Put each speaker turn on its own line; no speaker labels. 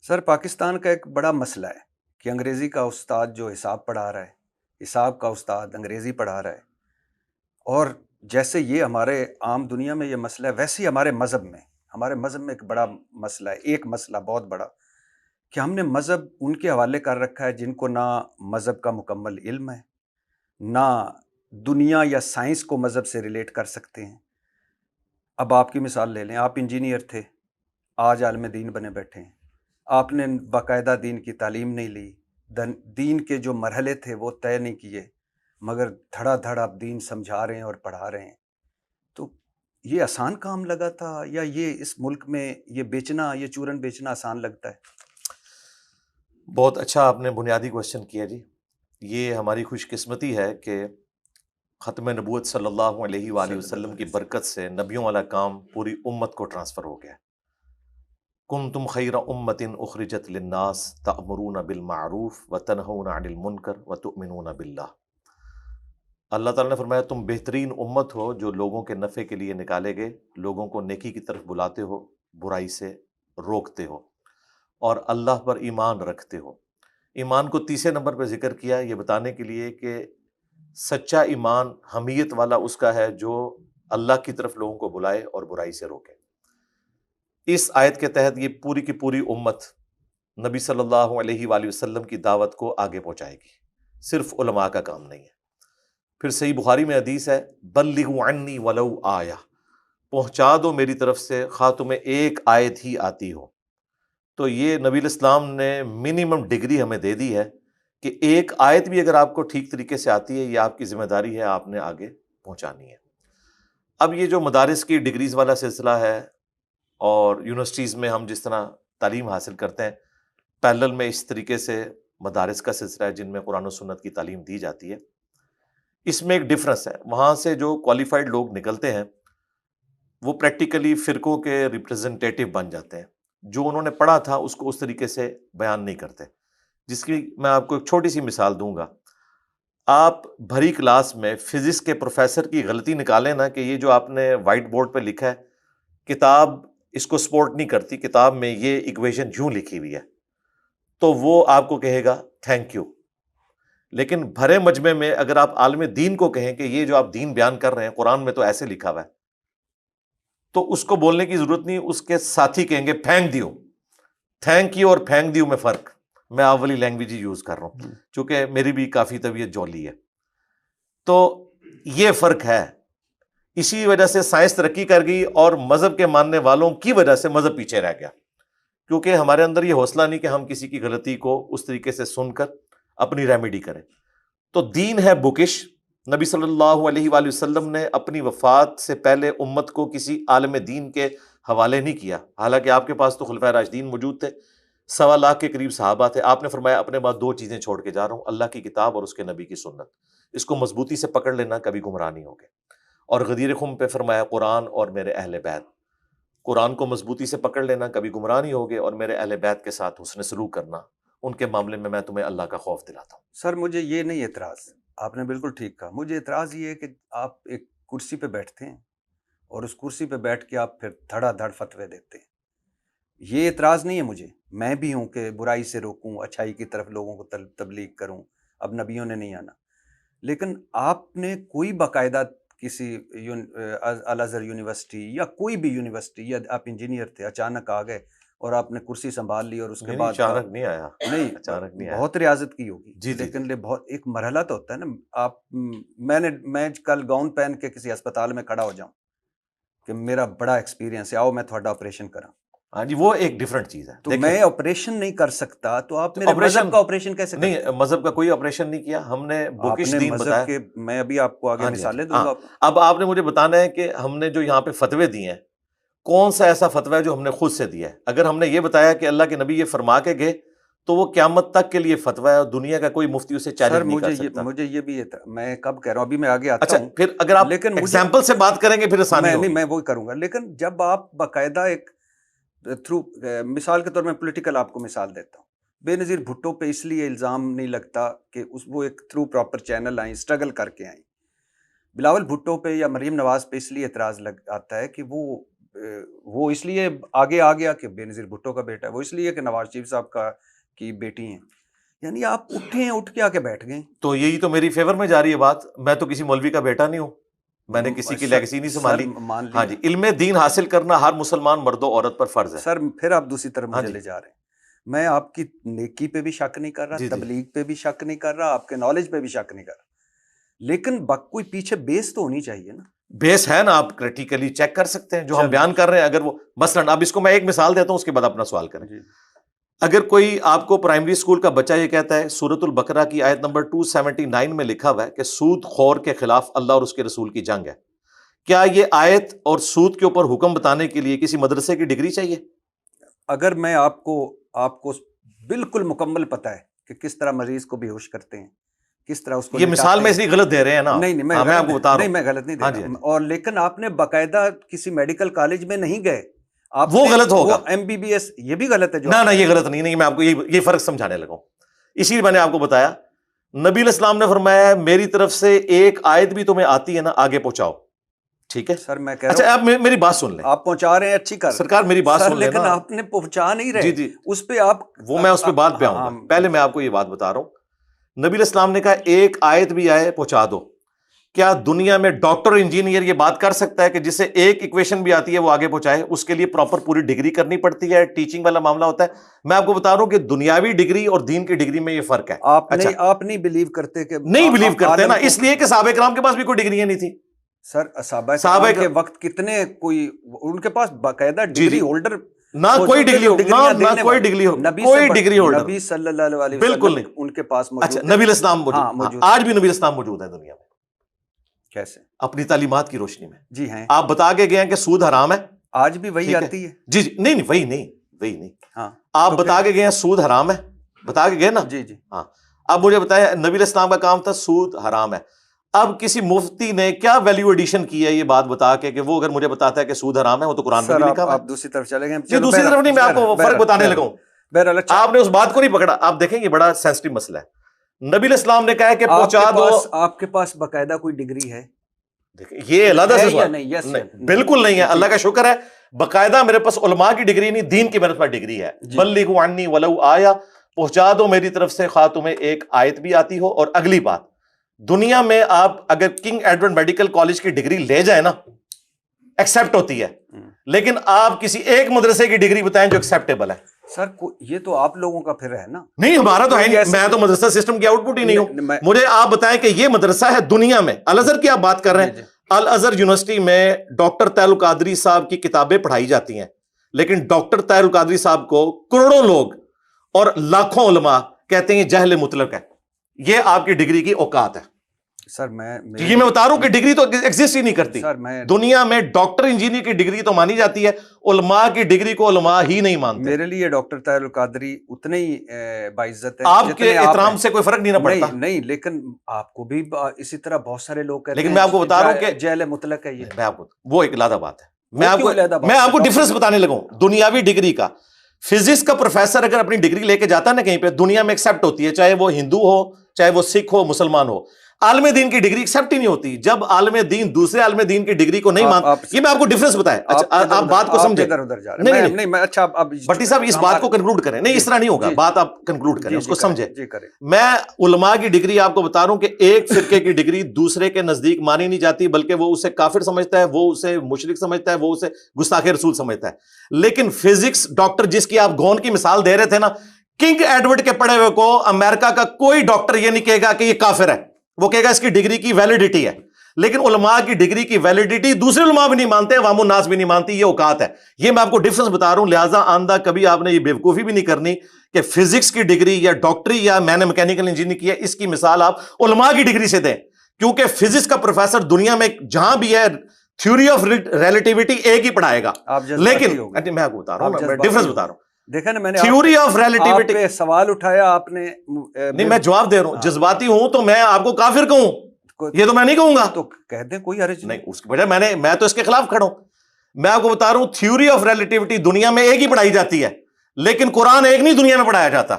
سر پاکستان کا ایک بڑا مسئلہ ہے کہ انگریزی کا استاد جو حساب پڑھا رہا ہے، حساب کا استاد انگریزی پڑھا رہا ہے، اور جیسے یہ ہمارے عام دنیا میں یہ مسئلہ ہے، ویسے ہی ہمارے مذہب میں ایک بڑا مسئلہ ہے، ایک مسئلہ بہت بڑا، کہ ہم نے مذہب ان کے حوالے کر رکھا ہے جن کو نہ مذہب کا مکمل علم ہے، نہ دنیا یا سائنس کو مذہب سے ریلیٹ کر سکتے ہیں۔ اب آپ کی مثال لے لیں، آپ انجینئر تھے، آج عالم دین بنے بیٹھے ہیں۔ آپ نے باقاعدہ دین کی تعلیم نہیں لی، دین کے جو مرحلے تھے وہ طے نہیں کیے، مگر دھڑا دھڑ آپ دین سمجھا رہے ہیں اور پڑھا رہے ہیں۔ تو یہ آسان کام لگا تھا، یا یہ اس ملک میں یہ چورن بیچنا آسان لگتا ہے؟
بہت اچھا آپ نے بنیادی کوشچن کیا جی۔ یہ ہماری خوش قسمتی ہے کہ ختم نبوت صلی اللہ علیہ وآلہ وسلم کی برکت سے نبیوں والا کام پوری امت کو ٹرانسفر ہو گیا۔ کنتم خیر امت اخرجت للناس تأمرون بالمعروف وتنہون عن المنکر وتؤمنون باللہ۔ اللہ تعالیٰ نے فرمایا تم بہترین امت ہو جو لوگوں کے نفع کے لیے نکالے گئے، لوگوں کو نیکی کی طرف بلاتے ہو، برائی سے روکتے ہو، اور اللہ پر ایمان رکھتے ہو۔ ایمان کو تیسرے نمبر پہ ذکر کیا یہ بتانے کے لیے کہ سچا ایمان حمیت والا اس کا ہے جو اللہ کی طرف لوگوں کو بلائے اور برائی سے روکے۔ اس آیت کے تحت یہ پوری کی پوری امت نبی صلی اللہ علیہ وآلہ وسلم کی دعوت کو آگے پہنچائے گی، صرف علماء کا کام نہیں ہے۔ پھر صحیح بخاری میں حدیث ہے بلغوا عنی ولو آیہ، پہنچا دو میری طرف سے خواہ تمہیں ایک آیت ہی آتی ہو۔ تو یہ نبی الاسلام نے منیمم ڈگری ہمیں دے دی ہے کہ ایک آیت بھی اگر آپ کو ٹھیک طریقے سے آتی ہے یہ آپ کی ذمہ داری ہے، آپ نے آگے پہنچانی ہے۔ اب یہ جو مدارس کی ڈگریز والا سلسلہ ہے اور یونیورسٹیز میں ہم جس طرح تعلیم حاصل کرتے ہیں، پیرلل میں اس طریقے سے مدارس کا سلسلہ ہے جن میں قرآن و سنت کی تعلیم دی جاتی ہے۔ اس میں ایک ڈفرنس ہے، وہاں سے جو کوالیفائڈ لوگ نکلتے ہیں وہ پریکٹیکلی فرقوں کے ریپرزنٹیٹیو بن جاتے ہیں، جو انہوں نے پڑھا تھا اس کو اس طریقے سے بیان نہیں کرتے۔ جس کی میں آپ کو ایک چھوٹی سی مثال دوں گا، آپ بھری کلاس میں فزکس کے پروفیسر کی غلطی نکالیں نا کہ یہ جو آپ نے وائٹ بورڈ پہ لکھا ہے کتاب اس کو سپورٹ نہیں کرتی، کتاب میں یہ ایکویشن یوں لکھی ہوئی ہے، تو وہ آپ کو کہے گا تھینک یو۔ لیکن بھرے مجمع میں اگر آپ عالم دین کو کہیں کہ یہ جو آپ دین بیان کر رہے ہیں قرآن میں تو ایسے لکھا ہوا ہے، تو اس کو بولنے کی ضرورت نہیں، اس کے ساتھی کہیں گے پھینک دیو۔ تھینک یو اور پھینک دیو میں فرق، میں آپ والی لینگویج ہی یوز کر رہا ہوں چونکہ میری بھی کافی طبیعت جولی ہے۔ تو یہ فرق ہے، اسی وجہ سے سائنس ترقی کر گئی اور مذہب کے ماننے والوں کی وجہ سے مذہب پیچھے رہ گیا، کیونکہ ہمارے اندر یہ حوصلہ نہیں کہ ہم کسی کی غلطی کو اس طریقے سے سن کر اپنی ریمیڈی کریں۔ تو دین ہے بکش۔ نبی صلی اللہ علیہ وآلہ وسلم نے اپنی وفات سے پہلے امت کو کسی عالم دین کے حوالے نہیں کیا، حالانکہ آپ کے پاس تو خلفائے راشدین موجود تھے، 1.25 کے قریب صحابہ تھے۔ آپ نے فرمایا اپنے بعد 2 چیزیں چھوڑ کے جا رہا ہوں، اللہ کی کتاب اور اس کے نبی کی سنت، اس کو مضبوطی سے پکڑ لینا، کبھی گمراہ نہیں ہوگے۔ اور غدیر خم پہ فرمایا قرآن اور میرے اہل بیت، قرآن کو مضبوطی سے پکڑ لینا، کبھی گمراہ نہیں ہوگے، اور میرے اہل بیت کے ساتھ حسن سلوک کرنا، ان کے معاملے میں تمہیں اللہ کا خوف دلاتا ہوں۔
سر مجھے یہ نہیں اعتراض، آپ نے بالکل ٹھیک کہا، مجھے اعتراض یہ ہے کہ آپ ایک کرسی پہ بیٹھتے ہیں اور اس کرسی پہ بیٹھ کے آپ پھر دھڑا دھڑ فتوے دیتے ہیں۔ یہ اعتراض نہیں ہے مجھے، میں بھی ہوں کہ برائی سے روکوں، اچھائی کی طرف لوگوں کو تبلیغ کروں، اب نبیوں نے نہیں آنا، لیکن آپ نے کوئی باقاعدہ کسی الازہر یونیورسٹی یا کوئی بھی یونیورسٹی، یا آپ انجینئر تھے اچانک آ گئے اور آپ نے کرسی سنبھال لی اور اس کے بعد
اچانک نہیں آیا،
نہیں،
اچانک نہیں آیا،
بہت ریاضت کی ہوگی،
جی
لیکن بہت ایک مرحلہ تو ہوتا ہے نا۔ آپ میں کل گاؤن پہن کے کسی اسپتال میں کھڑا ہو جاؤں کہ میرا بڑا ایکسپیرینس ہے، آؤ میں تھوڑا آپریشن کراں،
ہاں جی، وہ ایک ڈیفرنٹ چیز ہے۔
تو میں آپریشن نہیں کر سکتا تو آپ میرے مذہب کا آپریشن کیسے کرتے ہیں؟
نہیں، مذہب کا کوئی آپریشن نہیں کیا ہم نے،
آپ
بکش
نے
دین
مذہب
بتایا۔
کے، میں ابھی آپ کو آگے
ہاں جی،
مثالیں دوں
ہاں،
گا۔
اب آپ نے مجھے بتانا ہے کہ ہم نے جو یہاں پہ فتوے دیے ہیں کون سا ایسا فتویٰ ہے جو ہم نے خود سے دیا ہے؟ اگر ہم نے یہ بتایا کہ اللہ کے نبی یہ فرما کے گئے تو وہ قیامت تک کے لیے فتویٰ ہے اور دنیا کا کوئی مفتی اسے چیلنج نہیں کر سکتا۔
مجھے یہ بھی میں کب کہہ رہا ہوں، ابھی میں آگے آتا
اچھا،
ہوں،
پھر اگر آپ
لیکن
ایگزامپل سے بات کریں گے پھر آسانی ہوگی۔
میں وہی کروں گا، لیکن جب آپ باقاعدہ ایک تھرو، مثال کے طور میں پولیٹیکل آپ کو مثال دیتا ہوں، بے نظیر بھٹو پہ اس لیے الزام نہیں لگتا کہ وہ ایک تھرو پراپر چینل آئیں، اسٹرگل کر کے آئیں۔ بلاول بھٹو پہ یا مریم نواز پہ اس لیے اعتراض آتا ہے کہ وہ وہ اس لیے آگے آ گیا کہ بے نظیر بھٹو کا بیٹا ہے، وہ اس لیے کہ نواز شریف صاحب کی بیٹی ہیں. یعنی آپ اٹھ کے آ کے بیٹھ گئے.
تو یہی تو میری فیور میں جا رہی ہے بات. میں تو کسی مولوی کا بیٹا نہیں ہوں, میں نے کسی کی لیگیسی نہیں سنبھالی. ہاں جی, علم دین حاصل کرنا ہر مسلمان مرد و عورت پر فرض ہے.
سر پھر آپ دوسری طرف مجھے لے جا رہے ہیں. میں آپ کی نیکی پہ بھی شک نہیں کر رہا, تبلیغ پہ بھی شک نہیں کر رہا, آپ کے نالج پہ بھی شک نہیں کر رہا, لیکن کوئی پیچھے بیس تو ہونی چاہیے نا.
بیس ہے نا, آپ کریٹیکلی چیک کر سکتے ہیں جو ہم بیان کر رہے ہیں. اگر وہ مثلاً اب اس کو میں ایک مثال دیتا ہوں, اس کے بعد اپنا سوال کریں. اگر کوئی آپ کو پرائمری اسکول کا بچہ یہ کہتا ہے سورۃ البقرہ کی آیت نمبر 279 میں لکھا ہوا ہے کہ سود خور کے خلاف اللہ اور اس کے رسول کی جنگ ہے, کیا یہ آیت اور سود کے اوپر حکم بتانے کے لیے کسی مدرسے کی ڈگری چاہیے؟
اگر میں آپ کو بالکل مکمل پتہ ہے کہ کس طرح مریض کو بے ہوش کرتے ہیں, کس طرح اس کو,
یہ مثال میں اس لیے غلط دے رہے ہیں نا.
نہیں میں آپ کو بتا رہا ہوں, میں غلط نہیں دے رہا. اور لیکن آپ نے باقاعدہ کسی میڈیکل کالج میں نہیں گئے,
وہ غلط ہوگا.
ایم بی بی ایس, یہ بھی غلط ہے جو.
نہ یہ غلط نہیں, میں آپ کو یہ فرق سمجھانے لگا ہوں. اسی لیے میں نے آپ کو بتایا, نبی علیہ السلام نے فرمایا میری طرف سے ایک آیت بھی تمہیں آتی ہے نا آگے پہنچاؤ. ٹھیک ہے
سر, میں کہہ رہا ہوں.
اچھا آپ میری بات سن لیں.
آپ پہنچا رہے ہیں, اچھی کر
سرکار میری بات سن لیں,
لیکن آپ نے پہنچا نہیں رہے.
جی
اس پہ آپ,
وہ میں اس پہ بات پہ آؤں گا. پہلے میں آپ کو یہ بات بتا رہا ہوں, نبی علیہ السلام نے کہا ایک آیت بھی آئے پہنچا دو. کیا دنیا میں ڈاکٹر انجینئر یہ بات کر سکتا ہے کہ جسے ایک ایکویشن بھی آتی ہے وہ آگے پہنچائے؟ اس کے لیے پراپر پوری ڈگری کرنی پڑتی ہے, ٹیچنگ والا معاملہ ہوتا ہے. میں آپ کو بتا رہا ہوں کہ دنیاوی ڈگری اور دین کی ڈگری میں یہ فرق ہے.
آپ نہیں بلیو کرتے کہ
نہیں بلیو کرتے نا, اس لیے کہ صحابہ کرام کے پاس بھی کوئی ڈگریاں نہیں تھی.
سر صحابہ کے وقت کتنے, کوئی ان کے پاس باقاعدہ ڈگری ہولڈر
نہ کوئی ڈگری ہو, نہ کوئی ڈگری ہو, کوئی ڈگری ہولڈر
نبی صلی اللہ علیہ
بالکل نہیں
ان کے پاس موجود.
اچھا نبی الاسلام موجود, آج بھی نبی الاسلام موجود ہے دنیا میں.
کیسے؟
اپنی تعلیمات کی روشنی میں.
جی ہیں,
آپ بتا کے گئے ہیں کہ سود حرام ہے.
آج بھی وہی آتی ہے.
جی نہیں وہی نہیں.
ہاں
آپ بتا کے گئے ہیں سود حرام ہے, بتا کے گئے نا.
جی
ہاں, اب مجھے بتایا نبی علیہ السلام کا کام تھا سود حرام ہے. اب کسی مفتی نے کیا ویلیو ایڈیشن کی ہے یہ بات بتا کے کہ وہ اگر مجھے بتاتا ہے کہ سود حرام ہے, وہ تو قرآن میں بھی لکھا ہے.
آپ دوسری طرف چلے گئے.
دوسری طرف نہیں, میں آپ کو فرق بتانے لگا ہوں. آپ نے اس بات کو نہیں پکڑا. آپ دیکھیں یہ بڑا سینسٹیو مسئلہ ہے. نبی علیہ السلام نے کہا کہ پہنچا دو.
آپ کے پاس باقاعدہ کوئی ڈگری ہے؟
یہ علیحدہ سے بالکل نہیں ہے, اللہ کا شکر ہے. باقاعدہ میرے پاس علماء کی ڈگری نہیں, دین کی میرے پاس ڈگری ہے. بلغوا عنی ولو آیا, پہنچا دو میری طرف سے خواہ تمہیں ایک آیت بھی آتی ہو. اور اگلی بات, دنیا میں آپ اگر کنگ ایڈورڈ میڈیکل کالج کی ڈگری لے جائیں نا ایکسپٹ ہوتی ہے, لیکن آپ کسی ایک مدرسے کی ڈگری بتائیں جو ایکسپٹیبل ہے.
سر یہ تو آپ لوگوں کا پھر ہے نا.
نہیں ہمارا تو ہے نہیں, میں تو مدرسہ سسٹم کی آؤٹ پٹ ہی نہیں ہوں. مجھے آپ بتائیں کہ یہ مدرسہ ہے دنیا میں, الازہر کی آپ بات کر رہے ہیں, الازہر یونیورسٹی میں ڈاکٹر طاہر القادری صاحب کی کتابیں پڑھائی جاتی ہیں, لیکن ڈاکٹر طاہر القادری صاحب کو کروڑوں لوگ اور لاکھوں علماء کہتے ہیں جہل مطلق ہے. یہ آپ کی ڈگری کی اوقات ہے.
سر
یہ میں بتا رہا ہوں کہ ڈگری تو ایگزسٹ ہی نہیں کرتی دنیا میں. ڈاکٹر انجینئر کی ڈگری تو مانی جاتی ہے, علماء کی ڈگری کو علماء ہی نہیں مانتے.
میرے لیے ڈاکٹر طاہر القادری اتنے ہی باعزت ہے.
آپ کے احترام سے کوئی فرق نہیں نہ پڑتا.
نہیں لیکن آپ کو بھی اسی طرح بہت سارے لوگ کہتے ہیں,
لیکن میں آپ کو بتا رہا ہوں کہ
جہل مطلق ہے. یہ
میں آپ کو وہ ایک علیحدہ بات ہے. میں آپ کو ڈفرنس بتانے لگا ہوں دنیاوی ڈگری کا. فزکس کا پروفیسر اگر اپنی ڈگری لے کے جاتا ہے نا کہیں پہ, دنیا میں ایکسپٹ ہوتی ہے, چاہے وہ ہندو ہو, چاہے وہ سکھ ہو, مسلمان ہو. عالم دین کی ڈگری ایکسپٹ ہی نہیں ہوتی جب عالم دین دوسرے عالم دین کی ڈگری کو نہیں مانتا. یہ میں آپ کو ڈفرنس بتایا. اچھا آپ بات کو سمجھیں. نہیں
اچھا
بھٹی صاحب اس بات کو کنکلوڈ کریں. نہیں اس طرح نہیں ہوگا, بات آپ کنکلوڈ کریں, اس کو سمجھیں. میں علماء کی ڈگری آپ کو بتا رہا ہوں کہ ایک فرقے کی ڈگری دوسرے کے نزدیک مانی نہیں جاتی, بلکہ وہ اسے کافر سمجھتا ہے, وہ اسے مشرک سمجھتا ہے, وہ اسے گستاخ رسول سمجھتا ہے. لیکن فزکس ڈاکٹر جس کی آپ گون کی مثال دے رہے تھے نا, کنگ ایڈورڈ کے پڑھے ہوئے کو امریکہ کا کوئی ڈاکٹر یہ نہیں کہے گا کہ یہ کافر ہے, وہ کہے گا اس کی ڈگری کی ویلیڈیٹی ہے. لیکن علماء کی ڈگری کی ویلیڈیٹی دوسرے علماء بھی نہیں مانتے, عوام الناس بھی نہیں مانتی. یہ اوقات ہے. یہ میں آپ کو ڈفرنس بتا رہا ہوں. لہٰذا آندہ کبھی آپ نے یہ بیوقوفی بھی نہیں کرنی کہ فزکس کی ڈگری یا ڈاکٹری یا میں نے میکینیکل انجینئرنگ کی ہے, اس کی مثال آپ علماء کی ڈگری سے دیں. کیونکہ فزکس کا پروفیسر دنیا میں جہاں بھی ہے تھیوری آف ریلیٹیوٹی ایک ہی پڑھائے گا. لیکن میں آپ کو بتا رہا ہوں, میں ڈفرنس بتا رہا ہوں.
دیکھا نا میں نے
تھیوری آف ریلیٹیوٹی
سوال اٹھایا آپ نے.
نہیں میں جواب دے رہا ہوں. جذباتی ہوں تو میں آپ کو کافر کہوں, یہ تو میں نہیں کہوں گا.
تو کہہ دیں کوئی حرج
نہیں, اس کی وجہ میں تو اس کے خلاف کھڑا ہوں. میں آپ کو بتا رہا ہوں تھیوری آف ریلیٹیوٹی دنیا میں ایک ہی پڑھائی جاتی ہے, لیکن قرآن ایک نہیں دنیا میں پڑھایا جاتا.